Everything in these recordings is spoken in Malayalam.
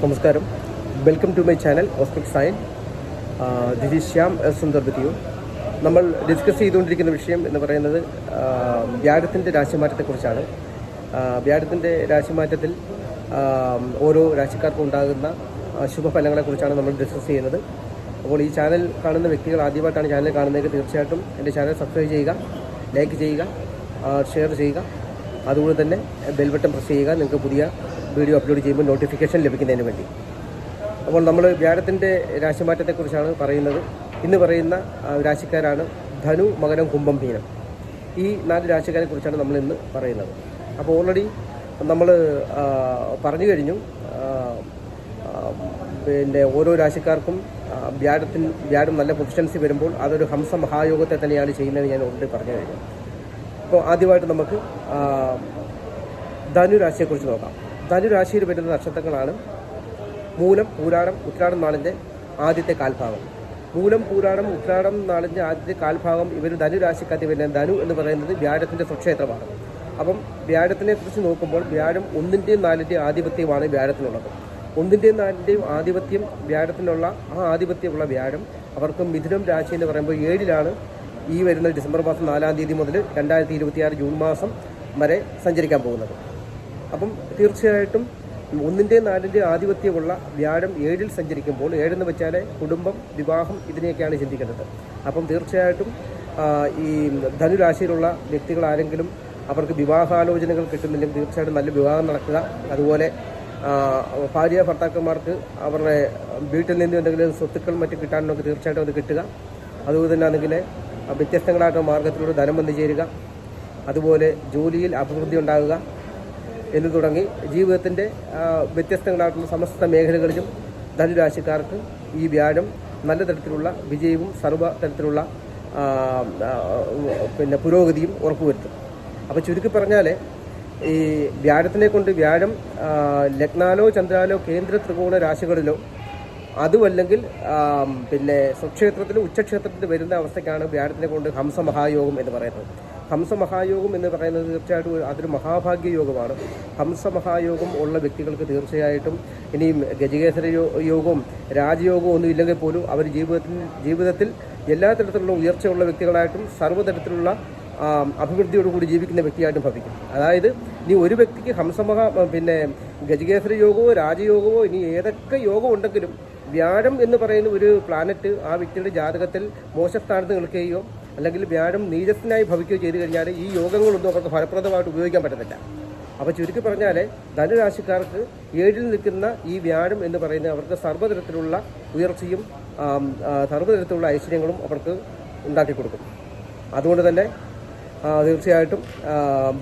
നമസ്കാരം. Welcome to my channel ospic sign. This is Shyam Sundar with you. നമ്മൾ ഡിസ്കസ് ചെയ്തുകൊണ്ടിരിക്കുന്ന വിഷയം എന്ന് പറയുന്നത് വ്യാഴത്തിൻ്റെ രാശിമാറ്റത്തെക്കുറിച്ചാണ്. വ്യാഴത്തിൻ്റെ രാശിമാറ്റത്തിൽ ഓരോ രാശിക്കാർക്കും ഉണ്ടാകുന്ന ശുഭഫലങ്ങളെക്കുറിച്ചാണ് നമ്മൾ ഡിസ്കസ് ചെയ്യുന്നത്. അപ്പോൾ ഈ ചാനൽ കാണുന്ന വ്യക്തികൾ ആദ്യമായിട്ടാണ് ചാനൽ കാണുന്നതെങ്കിൽ തീർച്ചയായിട്ടും എൻ്റെ ചാനൽ സബ്സ്ക്രൈബ് ചെയ്യുക, ലൈക്ക് ചെയ്യുക, ഷെയർ ചെയ്യുക. അതുപോലെ തന്നെ ബെൽ ബട്ടൺ പ്രസ് ചെയ്യുക, നിങ്ങൾക്ക് പുതിയ വീഡിയോ അപ്ലോഡ് ചെയ്യുമ്പോൾ നോട്ടിഫിക്കേഷൻ ലഭിക്കുന്നതിന് വേണ്ടി. അപ്പോൾ നമ്മൾ വ്യാഴത്തിൻ്റെ രാശിമാറ്റത്തെക്കുറിച്ചാണ് പറയുന്നത്. ഇന്ന് പറയുന്ന രാശിക്കാരാണ് ധനു, മകരം, കുംഭം, മീനം. ഈ 4 രാശിക്കാരെ കുറിച്ചാണ് നമ്മൾ ഇന്ന് പറയുന്നത്. അപ്പോൾ ഓൾറെഡി നമ്മൾ പറഞ്ഞു കഴിഞ്ഞു. പിന്നെ ഓരോ രാശിക്കാർക്കും വ്യാഴം നല്ല പൊസിഷൻസി വരുമ്പോൾ അതൊരു ഹംസ മഹായോഗത്തെ തന്നെയാണ് ചെയ്യുന്നതെന്ന് ഞാൻ ഓൾറെഡി പറഞ്ഞു കഴിഞ്ഞു. അപ്പോൾ ആദ്യമായിട്ട് നമുക്ക് ധനുരാശിയെക്കുറിച്ച് നോക്കാം. ധനുരാശിയിൽ വരുന്ന നക്ഷത്രങ്ങളാണ് മൂലം, പൂരാടം, ഉത്രാടം നാളിൻ്റെ ആദ്യത്തെ കാൽഭാഗം. മൂലം, പൂരാടം, ഉത്രാടം നാളിൻ്റെ ആദ്യത്തെ കാൽഭാഗം ഇവർ ധനുരാശിക്കകത്ത് വരുന്ന ധനു എന്ന് പറയുന്നത് വ്യാഴത്തിൻ്റെ സ്വക്ഷേത്രമാണ്. അപ്പം വ്യാഴത്തിനെ കുറിച്ച് നോക്കുമ്പോൾ വ്യാഴം 1-ന്റെയും 4-ന്റെയും ആധിപത്യമാണ് വ്യാഴത്തിനുള്ളത്. 1-ന്റെയും 4-ന്റെയും ആധിപത്യം വ്യാഴത്തിനുള്ള ആധിപത്യമുള്ള വ്യാഴം അവർക്ക് മിഥുനം രാശി എന്ന് പറയുമ്പോൾ 7-ലാണ് ഈ വരുന്ന ഡിസംബർ മാസം 4-ാം തീയതി മുതൽ 2026 ജൂൺ മാസം വരെ സഞ്ചരിക്കാൻ പോകുന്നത്. അപ്പം തീർച്ചയായിട്ടും 1-ന്റെയും 4-ന്റെയും ആധിപത്യമുള്ള വ്യാഴം 7-ൽ സഞ്ചരിക്കുമ്പോൾ 7 എന്ന് വെച്ചാൽ കുടുംബം, വിവാഹം, ഇതിനെയൊക്കെയാണ് ചിന്തിക്കുന്നത്. അപ്പം തീർച്ചയായിട്ടും ഈ ധനുരാശിയിലുള്ള വ്യക്തികൾ ആരെങ്കിലും അവർക്ക് വിവാഹാലോചനകൾ കിട്ടുന്നില്ലെങ്കിൽ തീർച്ചയായിട്ടും നല്ല വിവാഹം നടക്കുക. അതുപോലെ ഭാര്യ ഭർത്താക്കന്മാർക്ക് അവരുടെ വീട്ടിൽ നിന്ന് എന്തെങ്കിലും സ്വത്തുക്കൾ മറ്റും കിട്ടാനൊക്കെ തീർച്ചയായിട്ടും അത് കിട്ടുക. അതുപോലെ തന്നെ ആണെങ്കിൽ വ്യത്യസ്തങ്ങളായിട്ടുള്ള മാർഗത്തിലൂടെ ധനം വന്നു ചേരുക. അതുപോലെ ജോലിയിൽ അഭിവൃദ്ധി ഉണ്ടാകുക എന്ന് തുടങ്ങി ജീവിതത്തിൻ്റെ വ്യത്യസ്തങ്ങളായിട്ടുള്ള സമസ്ത മേഖലകളിലും ധനുരാശിക്കാർക്ക് ഈ വ്യാഴം നല്ല തരത്തിലുള്ള വിജയവും സർവ്വ തരത്തിലുള്ള പുരോഗതിയും ഉറപ്പുവരുത്തും. അപ്പോൾ ചുരുക്കി പറഞ്ഞാൽ ഈ വ്യാഴത്തിനെ കൊണ്ട് വ്യാഴം ലഗ്നാലോ ചന്ദ്രാലോ കേന്ദ്ര ത്രികോണ രാശികളിലോ അതുമല്ലെങ്കിൽ സ്വക്ഷേത്രത്തിലും ഉച്ചക്ഷേത്രത്തിൽ വരുന്ന അവസ്ഥയ്ക്കാണ് വ്യാഴത്തിനെ കൊണ്ട് ഹംസമഹായോഗം എന്ന് പറയുന്നത്. ഹംസമഹായോഗം എന്ന് പറയുന്നത് തീർച്ചയായിട്ടും അതൊരു മഹാഭാഗ്യ യോഗമാണ്. ഹംസമഹായോഗം ഉള്ള വ്യക്തികൾക്ക് തീർച്ചയായിട്ടും ഇനിയും ഗജകേസര യോഗവും രാജയോഗവും ഒന്നും ഇല്ലെങ്കിൽ പോലും അവർ ജീവിതത്തിൽ എല്ലാ തരത്തിലുള്ള ഉയർച്ചയുള്ള വ്യക്തികളായിട്ടും സർവ്വതരത്തിലുള്ള അഭിവൃദ്ധിയോടുകൂടി ജീവിക്കുന്ന വ്യക്തിയായിട്ടും ഭവിക്കും. അതായത് ഇനി ഒരു വ്യക്തിക്ക് ഗജകേസര യോഗമോ രാജയോഗമോ ഇനി ഏതൊക്കെ യോഗം ഉണ്ടെങ്കിലും വ്യാഴം എന്ന് പറയുന്ന ഒരു പ്ലാനറ്റ് ആ വ്യക്തിയുടെ ജാതകത്തിൽ മോശസ്ഥാനത്ത് നിൽക്കുകയോ അല്ലെങ്കിൽ വ്യാഴം നീചസ്ഥനായി ഭവിക്കുകയോ ചെയ്തു കഴിഞ്ഞാൽ ഈ യോഗങ്ങളൊന്നും അവർക്ക് ഫലപ്രദമായിട്ട് ഉപയോഗിക്കാൻ പറ്റത്തില്ല. അപ്പോൾ ചുരുക്കി പറഞ്ഞാൽ ധനുരാശിക്കാർക്ക് 7-ൽ നിൽക്കുന്ന ഈ വ്യാഴം എന്ന് പറയുന്നത് അവർക്ക് സർവ്വതരത്തിലുള്ള ഉയർച്ചയും സർവ്വതരത്തിലുള്ള ഐശ്വര്യങ്ങളും അവർക്ക് ഉണ്ടാക്കി കൊടുക്കും. അതുകൊണ്ട് തന്നെ തീർച്ചയായിട്ടും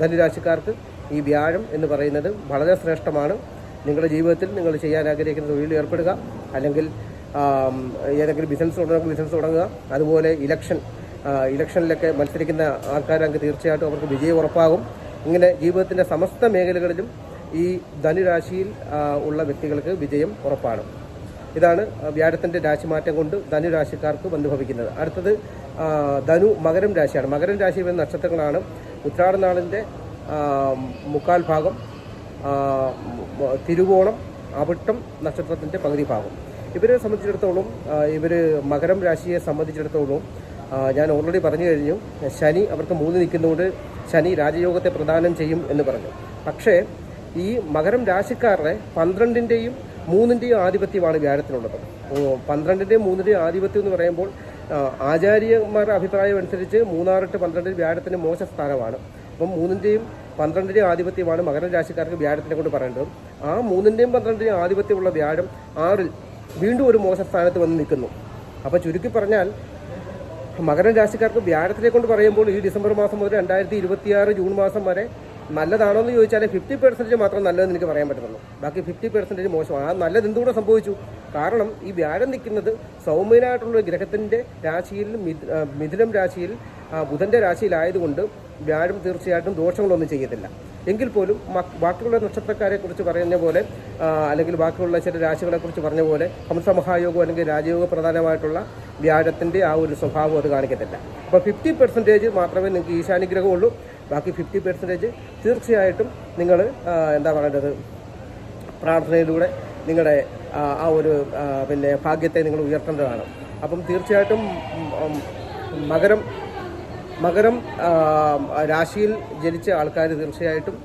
ധനുരാശിക്കാർക്ക് ഈ വ്യാഴം എന്ന് പറയുന്നത് വളരെ ശ്രേഷ്ഠമാണ്. നിങ്ങളുടെ ജീവിതത്തിൽ നിങ്ങൾ ചെയ്യാൻ ആഗ്രഹിക്കുന്ന തൊഴിലിൽ ഏർപ്പെടുക, അല്ലെങ്കിൽ ഏതെങ്കിലും ബിസിനസ് ഉണ്ടെങ്കിൽ ബിസിനസ് തുടങ്ങുക. അതുപോലെ ഇലക്ഷനിലൊക്കെ മത്സരിക്കുന്ന ആൾക്കാരാണെങ്കിൽ തീർച്ചയായിട്ടും അവർക്ക് വിജയം ഉറപ്പാകും. ഇങ്ങനെ ജീവിതത്തിൻ്റെ സമസ്ത മേഖലകളിലും ഈ ധനുരാശിയിൽ ഉള്ള വ്യക്തികൾക്ക് വിജയം ഉറപ്പാണ്. ഇതാണ് വ്യാഴത്തിൻ്റെ രാശിമാറ്റം കൊണ്ട് ധനുരാശിക്കാർക്ക് അനുഭവിക്കുന്നത്. അടുത്തത് ധനു, മകരം രാശിയാണ്. മകരം രാശി വരുന്ന നക്ഷത്രങ്ങളാണ് ഉത്രാട നാളിൻ്റെ 3/4 ഭാഗം, തിരുവോണം, അവിട്ടം നക്ഷത്രത്തിൻ്റെ പകുതി ഭാഗം. ഇവരെ സംബന്ധിച്ചിടത്തോളം മകരം രാശിയെ സംബന്ധിച്ചിടത്തോളം ഞാൻ ഓൾറെഡി പറഞ്ഞു കഴിഞ്ഞു. ശനി അവർക്ക് 3 നിൽക്കുന്നതുകൊണ്ട് ശനി രാജയോഗത്തെ പ്രദാനം ചെയ്യും എന്ന് പറഞ്ഞു. പക്ഷേ ഈ മകരം രാശിക്കാരുടെ 12-ന്റെയും 3-ന്റെയും ആധിപത്യമാണ് വ്യാഴത്തിനുള്ളത്. 12-ന്റെയും 3-ന്റെയും ആധിപത്യം എന്ന് പറയുമ്പോൾ ആചാര്യന്മാരുടെ അഭിപ്രായം അനുസരിച്ച് 3-6-8-12 വ്യാഴത്തിന് മോശ സ്ഥാനമാണ്. അപ്പം 3-ന്റെയും 12-ന്റെയും ആധിപത്യമാണ് മകരം രാശിക്കാർക്ക് വ്യാഴത്തിനെ കൊണ്ട് പറയേണ്ടത്. ആ 3-ന്റെയും 12-ന്റെയും ആധിപത്യമുള്ള വ്യാഴം 6-ൽ വീണ്ടും ഒരു മോശ സ്ഥാനത്ത് വന്ന് നിൽക്കുന്നു. അപ്പോൾ ചുരുക്കി പറഞ്ഞാൽ മകരം രാശിക്കാർക്ക് വ്യാഴത്തിനെ കൊണ്ട് പറയുമ്പോൾ ഈ ഡിസംബർ മാസം മുതൽ 2026 ജൂൺ മാസം വരെ നല്ലതാണോ എന്ന് ചോദിച്ചാൽ 50% മാത്രം നല്ലതെന്ന് എനിക്ക് പറയാൻ പറ്റുന്നുള്ളൂ. ബാക്കി 50% മോശമാണ്. ആ നല്ലത് എന്തുകൂടെ സംഭവിച്ചു? കാരണം ഈ വ്യാഴം നിൽക്കുന്നത് സൗമ്യനായിട്ടുള്ള ഗ്രഹത്തിൻ്റെ രാശിയിൽ, മിഥുനം രാശിയിൽ, ബുധൻ്റെ രാശിയിലായതുകൊണ്ട് വ്യാഴം തീർച്ചയായിട്ടും ദോഷങ്ങളൊന്നും ചെയ്യത്തില്ല. എങ്കിൽ പോലും ബാക്കിയുള്ള നക്ഷത്രക്കാരെ കുറിച്ച് പറയുന്ന പോലെ അല്ലെങ്കിൽ ബാക്കിയുള്ള ചില രാശികളെക്കുറിച്ച് പറഞ്ഞ പോലെ ഹംസമഹായോഗം അല്ലെങ്കിൽ രാജയോഗ പ്രധാനമായിട്ടുള്ള വ്യാഴത്തിൻ്റെ ആ ഒരു സ്വഭാവം അത് കാണിക്കത്തില്ല. അപ്പോൾ 50% മാത്രമേ നിങ്ങൾക്ക് ഈശാനുഗ്രഹമുള്ളൂ. ബാക്കി 50% തീർച്ചയായിട്ടും നിങ്ങൾ പ്രാർത്ഥനയിലൂടെ നിങ്ങളുടെ ആ ഒരു പിന്നെ ഭാഗ്യത്തെ നിങ്ങൾ ഉയർത്തേണ്ടതാണ്. അപ്പം തീർച്ചയായിട്ടും മകരം രാശിയിൽ ജനിച്ച ആൾക്കാർ തീർച്ചയായിട്ടും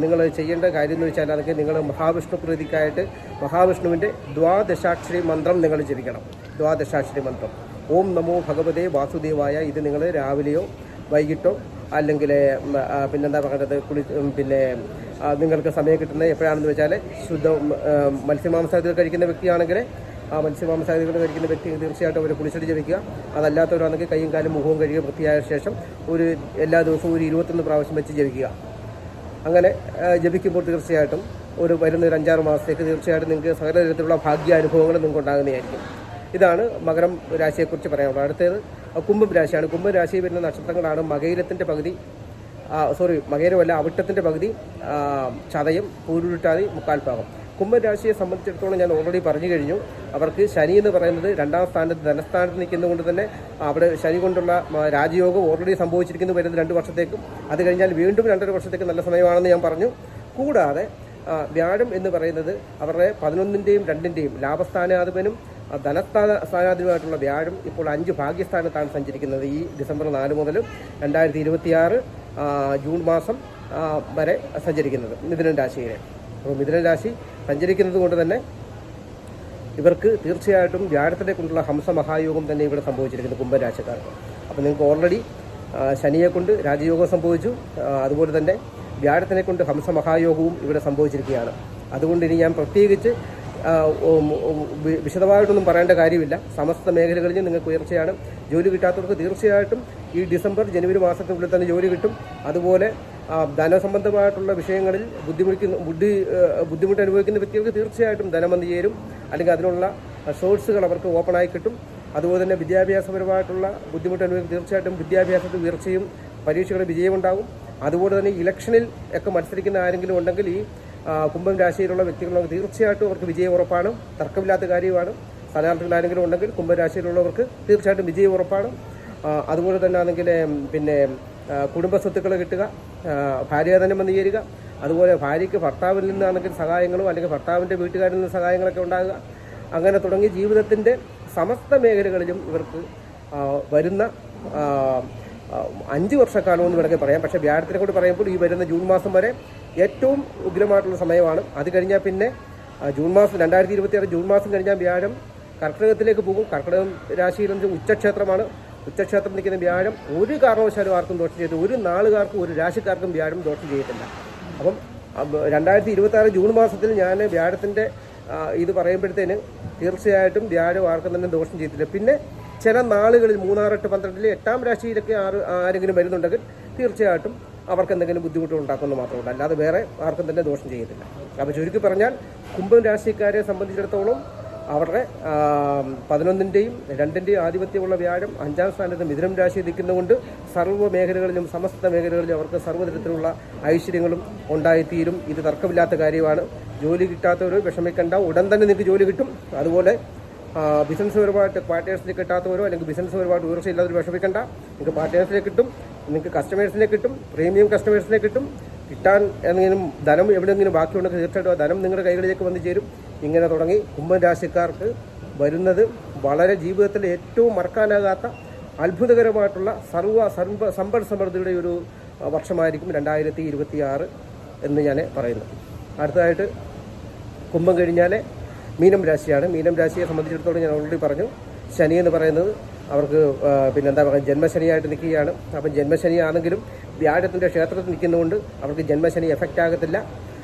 നിങ്ങൾ ചെയ്യേണ്ട കാര്യം എന്ന് വെച്ചാൽ അതൊക്കെ നിങ്ങൾ മഹാവിഷ്ണു പ്രീതിക്കായിട്ട് മഹാവിഷ്ണുവിൻ്റെ ദ്വാദശാക്ഷരി മന്ത്രം നിങ്ങൾ ജപിക്കണം. ദ്വാദശാക്ഷരി മന്ത്രം ഓം നമോ ഭഗവതേ വാസുദേവായ. ഇത് നിങ്ങൾ രാവിലെയോ വൈകിട്ടോ അല്ലെങ്കിൽ പിന്നെന്താ പറയുന്നത് പിന്നെ നിങ്ങൾക്ക് സമയം കിട്ടുന്നത് എപ്പോഴാണെന്ന് വെച്ചാൽ മത്സ്യമാംസാദികൾ കഴിക്കുന്ന വ്യക്തിയാണെങ്കിൽ ആ മത്സ്യമാംസാദികൾ കഴിക്കുന്ന വ്യക്തി തീർച്ചയായിട്ടും അവർ കുളിച്ചടി ജപിക്കുക. അതല്ലാത്തവരാണെങ്കിൽ കൈയും കാലും മുഖവും കഴുകി വൃത്തിയായ ശേഷം എല്ലാ ദിവസവും ഒരു 21 പ്രാവശ്യം വെച്ച് ജപിക്കുക. അങ്ങനെ ജപിക്കുമ്പോൾ തീർച്ചയായിട്ടും വരുന്ന ഒരു 5-6 മാസത്തേക്ക് തീർച്ചയായിട്ടും നിങ്ങൾക്ക് സകല തരത്തിലുള്ള ഭാഗ്യാനുഭവങ്ങൾ നിങ്ങൾക്ക് ഉണ്ടാകുന്നതായിരിക്കും. ഇതാണ് മകരം രാശിയെക്കുറിച്ച് പറയാനുള്ളത്. അടുത്തത് കുംഭം രാശിയാണ്. കുംഭം രാശിയിൽ വരുന്ന നക്ഷത്രങ്ങളാണ് മകയിരത്തിൻ്റെ പകുതി മകയിരമല്ല അവിട്ടത്തിൻ്റെ പകുതി, ചതയം, പൂരുരുട്ടാതി, മുക്കാൽഭാഗം. കുംഭം രാശിയെ സംബന്ധിച്ചിടത്തോളം ഞാൻ ഓൾറെഡി പറഞ്ഞു കഴിഞ്ഞു. അവർക്ക് ശനി എന്ന് പറയുന്നത് 2ാം സ്ഥാനത്ത് ധനസ്ഥാനത്ത് നിൽക്കുന്നതുകൊണ്ട് തന്നെ അവിടെ ശനി കൊണ്ടുള്ള രാജയോഗം ഓൾറെഡി സംഭവിച്ചിരിക്കുന്നു വരുന്നത് 2 വർഷത്തേക്കും. അത് കഴിഞ്ഞാൽ വീണ്ടും 2.5 വർഷത്തേക്ക് നല്ല സമയമാണെന്ന് ഞാൻ പറഞ്ഞു. കൂടാതെ വ്യാഴം എന്ന് പറയുന്നത് അവരുടെ 11ൻ്റെയും 2ൻ്റെയും ലാഭസ്ഥാനാധിപനും ധനസ്ഥാനാധിപനുമായിട്ടുള്ള വ്യാഴം ഇപ്പോൾ 5 ഭാഗ്യസ്ഥാനത്താണ് സഞ്ചരിക്കുന്നത്. ഈ ഡിസംബർ 4 മുതൽ 2026 ജൂൺ മാസം വരെ സഞ്ചരിക്കുന്നത് മിഥുനം രാശിയിലെ. അപ്പോൾ മിഥുനം രാശി സഞ്ചരിക്കുന്നത് കൊണ്ട് തന്നെ ഇവർക്ക് തീർച്ചയായിട്ടും വ്യാഴത്തിനെ കൊണ്ടുള്ള ഹംസമഹായോഗം തന്നെ ഇവിടെ സംഭവിച്ചിരിക്കുന്നു കുംഭരാശിക്കാർക്ക്. അപ്പോൾ നിങ്ങൾക്ക് ഓൾറെഡി ശനിയെ കൊണ്ട് രാജയോഗം സംഭവിച്ചു, അതുപോലെ തന്നെ വ്യാഴത്തിനെ കൊണ്ട് ഹംസമഹായോഗവും ഇവിടെ സംഭവിച്ചിരിക്കുകയാണ്. അതുകൊണ്ട് ഇനി ഞാൻ പ്രത്യേകിച്ച് വിശദമായിട്ടൊന്നും പറയേണ്ട കാര്യമില്ല. സമസ്ത മേഖലകളിലും നിങ്ങൾക്ക് ഉയർച്ചയാണ്. ജോലി കിട്ടാത്തവർക്ക് തീർച്ചയായിട്ടും ഈ ഡിസംബർ ജനുവരി മാസത്തിനുള്ളിൽ തന്നെ ജോലി കിട്ടും. അതുപോലെ ധനസംബന്ധമായിട്ടുള്ള വിഷയങ്ങളിൽ ബുദ്ധിമുട്ട് അനുഭവിക്കുന്ന വ്യക്തികൾക്ക് തീർച്ചയായിട്ടും ധനം വന്നു ചേരും, അല്ലെങ്കിൽ അതിനുള്ള സോഴ്സുകൾ അവർക്ക് ഓപ്പണായി കിട്ടും. അതുപോലെ തന്നെ വിദ്യാഭ്യാസപരമായിട്ടുള്ള ബുദ്ധിമുട്ട് അനുഭവിക്കുന്ന തീർച്ചയായിട്ടും വിദ്യാഭ്യാസത്തിൽ ഉയർച്ചയും പരീക്ഷകളിൽ വിജയമുണ്ടാകും. അതുപോലെ തന്നെ ഇലക്ഷനിൽ ഒക്കെ മത്സരിക്കുന്ന ആരെങ്കിലും ഉണ്ടെങ്കിൽ ഈ കുംഭം രാശിയിലുള്ള വ്യക്തികളൊക്കെ തീർച്ചയായിട്ടും അവർക്ക് വിജയം ഉറപ്പാണ്, തർക്കമില്ലാത്ത കാര്യമാണ്. സ്ഥാനാർത്ഥികൾ ആരെങ്കിലും ഉണ്ടെങ്കിൽ കുംഭം രാശിയിലുള്ളവർക്ക് തീർച്ചയായിട്ടും വിജയം ഉറപ്പാണ്. അതുപോലെ തന്നെ ആണെങ്കിൽ പിന്നെ കുടുംബ സ്വത്തുക്കൾ കിട്ടുക, ഭാര്യാധനം വന്നു ചേരുക, അതുപോലെ ഭാര്യയ്ക്ക് ഭർത്താവിൽ നിന്നാണെങ്കിൽ സഹായങ്ങളും അല്ലെങ്കിൽ ഭർത്താവിൻ്റെ വീട്ടുകാരിൽ നിന്ന് സഹായങ്ങളൊക്കെ ഉണ്ടാകുക. അങ്ങനെ തുടങ്ങി ജീവിതത്തിൻ്റെ സമസ്ത മേഖലകളിലും ഇവർക്ക് വരുന്ന 5 വർഷക്കാലം എന്ന് വേണമെങ്കിൽ പറയാം. പക്ഷേ വ്യാഴത്തിനെ കൂടി പറയുമ്പോൾ ഈ വരുന്ന ജൂൺ മാസം വരെ ഏറ്റവും ഉഗ്രമായിട്ടുള്ള സമയമാണ്. അത് കഴിഞ്ഞാൽ പിന്നെ ജൂൺ മാസം 2026 ജൂൺ മാസം കഴിഞ്ഞാൽ വ്യാഴം കർക്കിടകത്തിലേക്ക് പോകും. കർക്കിടകം രാശിയിൽ ഉച്ചക്ഷേത്രമാണ്. ഉച്ചക്ഷേത്രം നിൽക്കുന്ന വ്യാഴം ഒരു കാരണവശാലും ആർക്കും ദോഷം ചെയ്തു, ഒരു നാളുകാർക്കും ഒരു രാശിക്കാർക്കും വ്യാഴം ദോഷം ചെയ്തിട്ടില്ല. അപ്പം 2026 ജൂൺ മാസത്തിൽ ഞാൻ വ്യാഴത്തിൻ്റെ ഇത് പറയുമ്പോഴത്തേന് തീർച്ചയായിട്ടും വ്യാഴം ആർക്കും തന്നെ ദോഷം ചെയ്തിട്ടില്ല. പിന്നെ ചില നാളുകളിൽ 3, 6, 8, 12 8ാം രാശിയിലൊക്കെ ആരെങ്കിലും വരുന്നുണ്ടെങ്കിൽ തീർച്ചയായിട്ടും അവർക്ക് എന്തെങ്കിലും ബുദ്ധിമുട്ടുകൾ ഉണ്ടാക്കുമെന്ന് മാത്രമല്ല, അല്ലാതെ വേറെ ആർക്കും തന്നെ ദോഷം ചെയ്യത്തില്ല. അപ്പോൾ ചുരുക്കി പറഞ്ഞാൽ കുംഭം രാശിക്കാരെ സംബന്ധിച്ചിടത്തോളം അവരുടെ 11ൻ്റെയും 2ൻ്റെയും ആധിപത്യമുള്ള വ്യാഴം 5ാം സ്ഥാനത്ത് മിഥുനം രാശി നിൽക്കുന്നതുകൊണ്ട് സർവ്വ മേഖലകളിലും സമസ്ത മേഖലകളിലും അവർക്ക് സർവ്വതരത്തിലുള്ള ഐശ്വര്യങ്ങളും ഉണ്ടായിത്തീരും. ഇത് തർക്കമില്ലാത്ത കാര്യമാണ്. ജോലി കിട്ടാത്തവർ വിഷമിക്കേണ്ട, ഉടൻ തന്നെ നിങ്ങൾക്ക് ജോലി കിട്ടും. അതുപോലെ ബിസിനസ് പരമായിട്ട് പാർട്ട്നേഴ്സിനെ കിട്ടാത്തവരോ അല്ലെങ്കിൽ ബിസിനസ് പരമായിട്ട് ഉയർച്ചയില്ലാത്തവർ വിഷമിക്കേണ്ട, നിങ്ങൾക്ക് പാർട്ട്നേഴ്സിനെ കിട്ടും, നിങ്ങൾക്ക് കസ്റ്റമേഴ്സിനെ കിട്ടും, പ്രീമിയം കസ്റ്റമേഴ്സിനെ കിട്ടും. കിട്ടാൻ എന്തെങ്കിലും ധനം എവിടെയെങ്കിലും ബാക്കിയുണ്ടെങ്കിൽ തീർച്ചയായിട്ടും ആ ധനം നിങ്ങളുടെ കൈകളിലേക്ക് വന്നു ചേരും. ഇങ്ങനെ തുടങ്ങി കുംഭം രാശിക്കാർക്ക് വരുന്നത് വളരെ ജീവിതത്തിൽ ഏറ്റവും മറക്കാനാകാത്ത അത്ഭുതകരമായിട്ടുള്ള സമ്പൽ സമൃദ്ധിയുടെ ഒരു വർഷമായിരിക്കും 2026 എന്ന് ഞാൻ പറയുന്നു. അടുത്തതായിട്ട് കുംഭം കഴിഞ്ഞാൽ മീനം രാശിയാണ്. മീനം രാശിയെ സംബന്ധിച്ചിടത്തോളം ഞാൻ ഓൾറെഡി പറഞ്ഞു. ശനി എന്ന് പറയുന്നത് അവർക്ക് പിന്നെന്താ പറയുക ജന്മശനിയായിട്ട് നിൽക്കുകയാണ്. അപ്പം ജന്മശനി ആണെങ്കിലും വ്യാഴത്തിൻ്റെ ക്ഷേത്രത്തിൽ നിൽക്കുന്നതുകൊണ്ട് അവർക്ക് ജന്മശനി എഫക്റ്റ് ആകത്തില്ല.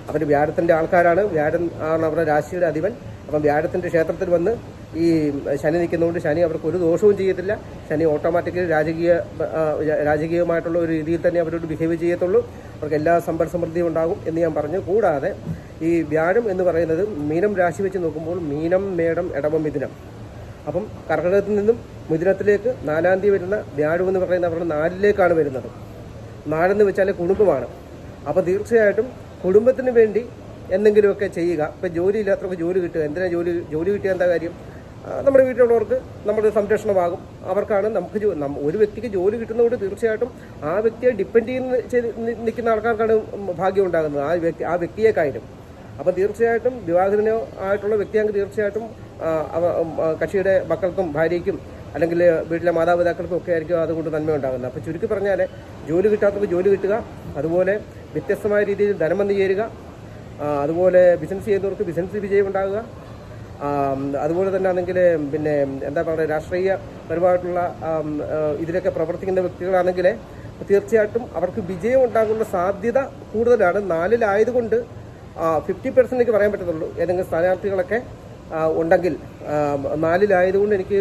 അവർ വ്യാഴത്തിൻ്റെ ആൾക്കാരാണ്. വ്യാഴം ആണ് അവരുടെ രാശിയുടെ അധിപൻ. അപ്പം വ്യാഴത്തിൻ്റെ ക്ഷേത്രത്തിൽ വന്ന് ഈ ശനി നിൽക്കുന്നതുകൊണ്ട് ശനി അവർക്ക് ഒരു ദോഷവും ചെയ്യത്തില്ല. ശനി ഓട്ടോമാറ്റിക്കലി രാജകീയമായിട്ടുള്ള ഒരു രീതിയിൽ തന്നെ അവരോട് ബിഹേവ് ചെയ്യത്തുള്ളൂ. അവർക്ക് എല്ലാ സമ്പൽ സമൃദ്ധിയും ഉണ്ടാകും എന്ന് ഞാൻ പറഞ്ഞു. കൂടാതെ ഈ വ്യാഴം എന്ന് പറയുന്നത് മീനം രാശി വെച്ച് നോക്കുമ്പോൾ മീനം, മേടം, ഇടവം, മിഥുനം. അപ്പം കർക്കിടകത്തിൽ നിന്നും മിഥുനത്തിലേക്ക് 4ാം തീയതി വരുന്ന വ്യാഴം എന്ന് പറയുന്നത് അവരുടെ 4ലേക്കാണ് വരുന്നത്. 4 വെച്ചാൽ കുടുംബമാണ്. അപ്പോൾ തീർച്ചയായിട്ടും കുടുംബത്തിന് വേണ്ടി എന്തെങ്കിലുമൊക്കെ ചെയ്യുക. ഇപ്പം ജോലി ഇല്ലാത്തവർക്ക് ജോലി കിട്ടുക. എന്തിനാ ജോലി കിട്ടിയ എന്താ കാര്യം? നമ്മുടെ വീട്ടിലുള്ളവർക്ക് നമ്മുടെ സംരക്ഷണമാകും. അവർക്കാണ് നമുക്ക് ഒരു വ്യക്തിക്ക് ജോലി കിട്ടുന്നതുകൊണ്ട് തീർച്ചയായിട്ടും ആ വ്യക്തിയെ ഡിപ്പെൻഡ് നിൽക്കുന്ന ആൾക്കാർക്കാണ് ഭാഗ്യം ഉണ്ടാകുന്നത്. ആ വ്യക്തിയെക്കായാലും അപ്പം തീർച്ചയായിട്ടും വിവാഹിതനോ ആയിട്ടുള്ള വ്യക്തിയാണെങ്കിൽ തീർച്ചയായിട്ടും കക്ഷിയുടെ മക്കൾക്കും ഭാര്യയ്ക്കും അല്ലെങ്കിൽ വീട്ടിലെ മാതാപിതാക്കൾക്കും ഒക്കെ ആയിരിക്കും അതുകൊണ്ട് നന്മ ഉണ്ടാകുന്നത്. അപ്പോൾ ചുരുക്കി പറഞ്ഞാൽ ജോലി കിട്ടാത്തവർക്ക് ജോലി കിട്ടുക, അതുപോലെ വ്യത്യസ്തമായ രീതിയിൽ ധനം വന്നു ചേരുക, അതുപോലെ ബിസിനസ് ചെയ്യുന്നവർക്ക് ബിസിനസ് വിജയം ഉണ്ടാകുക, അതുപോലെ തന്നെ ആണെങ്കിൽ പിന്നെ എന്താ പറയുക രാഷ്ട്രീയപരമായിട്ടുള്ള ഇതിലൊക്കെ പ്രവർത്തിക്കുന്ന വ്യക്തികളാണെങ്കിൽ തീർച്ചയായിട്ടും അവർക്ക് വിജയം ഉണ്ടാകുന്ന സാധ്യത കൂടുതലാണ്. 4-ആയതുകൊണ്ട് 50% പറയാൻ പറ്റത്തുള്ളൂ. ഏതെങ്കിലും സ്ഥാനാർത്ഥികളൊക്കെ ഉണ്ടെങ്കിൽ 4-ആയതുകൊണ്ട് എനിക്ക്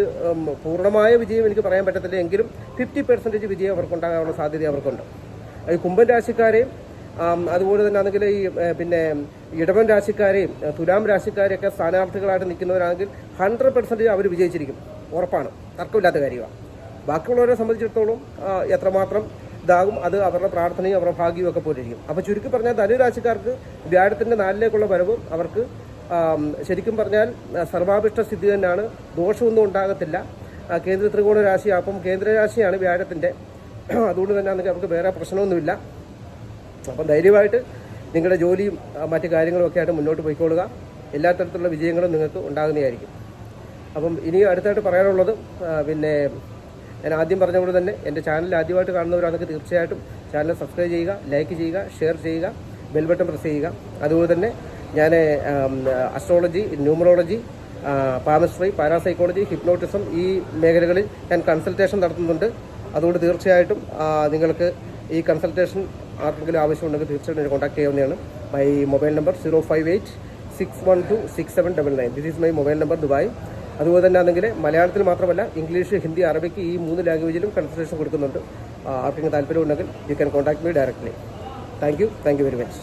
പൂർണ്ണമായ വിജയം എനിക്ക് പറയാൻ പറ്റത്തില്ല, എങ്കിലും 50% വിജയം അവർക്കുണ്ടാകാനുള്ള സാധ്യത അവർക്കുണ്ട്. ഈ കുംഭൻ രാശിക്കാരെയും അതുപോലെ തന്നെ ആണെങ്കിൽ ഈ പിന്നെ ഇടവൻ രാശിക്കാരെയും തുലാം രാശിക്കാരെയൊക്കെ സ്ഥാനാർത്ഥികളായിട്ട് നിൽക്കുന്നവരാണെങ്കിൽ 100% അവർ വിജയിച്ചിരിക്കും, ഉറപ്പാണ്, തർക്കമില്ലാത്ത കാര്യമാണ്. ബാക്കിയുള്ളവരെ സംബന്ധിച്ചിടത്തോളം എത്രമാത്രം ഇതാകും അത് അവരുടെ പ്രാർത്ഥനയും അവരുടെ ഭാഗ്യവും ഒക്കെ പോലിരിക്കും. അപ്പോൾ ചുരുക്കി പറഞ്ഞാൽ ധനുരാശിക്കാർക്ക് വ്യാഴത്തിൻ്റെ 4-ലേക്കുള്ള വരവ് അവർക്ക് ശരിക്കും പറഞ്ഞാൽ സർവാഭിഷ്ട സ്ഥിതി തന്നെയാണ്, ദോഷമൊന്നും ഉണ്ടാകത്തില്ല. കേന്ദ്ര ത്രികോണ രാശി, അപ്പം കേന്ദ്രരാശിയാണ് വ്യാഴത്തിൻ്റെ, അതുകൊണ്ട് തന്നെ ആണെങ്കിൽ അവർക്ക് വേറെ പ്രശ്നമൊന്നുമില്ല. അപ്പം ധൈര്യമായിട്ട് നിങ്ങളുടെ ജോലിയും മറ്റു കാര്യങ്ങളും ഒക്കെ ആയിട്ട് മുന്നോട്ട് പോയിക്കൊള്ളുക. എല്ലാ തരത്തിലുള്ള വിജയങ്ങളും നിങ്ങൾക്ക് ഉണ്ടാകുന്നതായിരിക്കും. അപ്പം ഇനി അടുത്തായിട്ട് പറയാനുള്ളത് പിന്നെ ഞാൻ ആദ്യം പറഞ്ഞ പോലെ തന്നെ എൻ്റെ ചാനൽ ആദ്യമായിട്ട് കാണുന്നവരാണെങ്കിൽ തീർച്ചയായിട്ടും ചാനൽ സബ്സ്ക്രൈബ് ചെയ്യുക, ലൈക്ക് ചെയ്യുക, ഷെയർ ചെയ്യുക, ബെൽ ബട്ടൺ പ്രസ് ചെയ്യുക. അതുപോലെ തന്നെ ഞാൻ astrology, numerology, palmistry, parapsychology, hypnotism ഈ മേഖലകളിൽ ഞാൻ കൺസൾട്ടേഷൻ നടത്തുന്നുണ്ട്. അതുകൊണ്ട് തീർച്ചയായിട്ടും നിങ്ങൾക്ക് ഈ കൺസൾട്ടേഷൻ ആർക്കെങ്കിലും ആവശ്യമുണ്ടെങ്കിൽ തീർച്ചയായിട്ടും കോൺടാക്ട് ചെയ്യാവുന്നതാണ്. My mobile number 058-612-6799. This is my mobile number, Dubai. അതുപോലെ തന്നെ ആണെങ്കിൽ മലയാളത്തിൽ മാത്രമല്ല ഇംഗ്ലീഷ്, ഹിന്ദി, അറബിക്ക് ഈ 3 ലാംഗ്വേജിലും കൺസൾട്ടേഷൻ കൊടുക്കുന്നുണ്ട്. ആർക്കെങ്കിലും താല്പര്യമുണ്ടെങ്കിൽ you can contact me directly. Thank you very much.